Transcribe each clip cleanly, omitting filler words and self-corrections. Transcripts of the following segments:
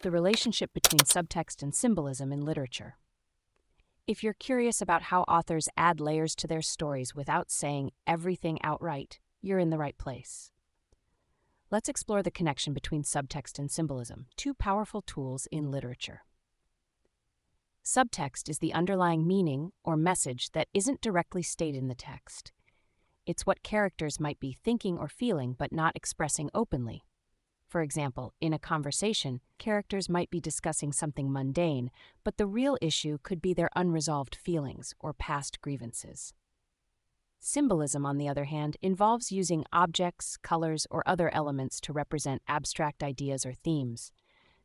the relationship between subtext and symbolism in literature. If you're curious about how authors add layers to their stories without saying everything outright, you're in the right place. Let's explore the connection between subtext and symbolism, two powerful tools in literature. Subtext is the underlying meaning or message that isn't directly stated in the text. It's what characters might be thinking or feeling but not expressing openly. For example, in a conversation, characters might be discussing something mundane, but the real issue could be their unresolved feelings or past grievances. Symbolism, on the other hand, involves using objects, colors, or other elements to represent abstract ideas or themes.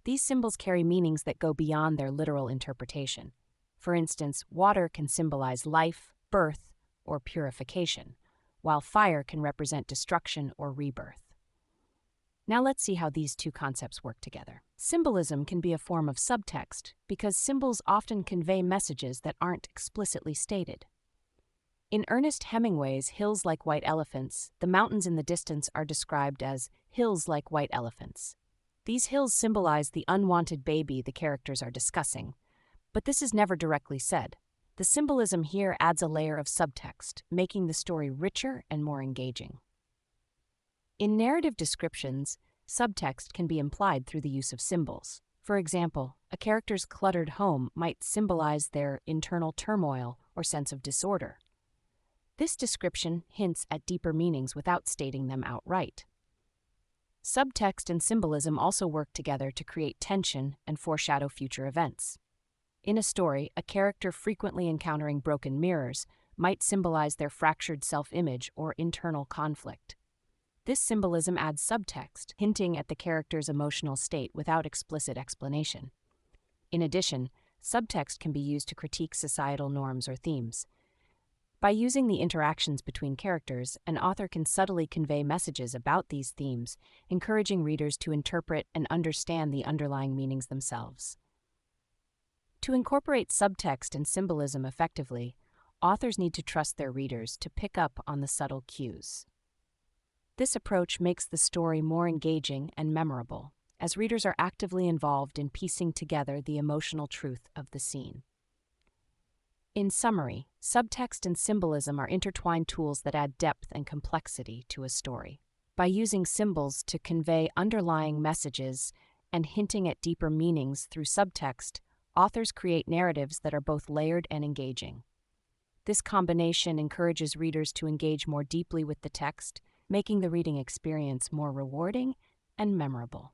These symbols carry meanings that go beyond their literal interpretation. For instance, water can symbolize life, birth, or purification, while fire can represent destruction or rebirth. Now let's see how these two concepts work together. Symbolism can be a form of subtext because symbols often convey messages that aren't explicitly stated. In Ernest Hemingway's Hills Like White Elephants, the mountains in the distance are described as hills like white elephants. These hills symbolize the unwanted baby the characters are discussing, but this is never directly said. The symbolism here adds a layer of subtext, making the story richer and more engaging. In narrative descriptions, subtext can be implied through the use of symbols. For example, a character's cluttered home might symbolize their internal turmoil or sense of disorder. This description hints at deeper meanings without stating them outright. Subtext and symbolism also work together to create tension and foreshadow future events. In a story, a character frequently encountering broken mirrors might symbolize their fractured self-image or internal conflict. This symbolism adds subtext, hinting at the character's emotional state without explicit explanation. In addition, subtext can be used to critique societal norms or themes. By using the interactions between characters, an author can subtly convey messages about these themes, encouraging readers to interpret and understand the underlying meanings themselves. To incorporate subtext and symbolism effectively, authors need to trust their readers to pick up on the subtle cues. This approach makes the story more engaging and memorable, as readers are actively involved in piecing together the emotional truth of the scene. In summary, subtext and symbolism are intertwined tools that add depth and complexity to a story. By using symbols to convey underlying messages and hinting at deeper meanings through subtext, authors create narratives that are both layered and engaging. This combination encourages readers to engage more deeply with the text, making the reading experience more rewarding and memorable.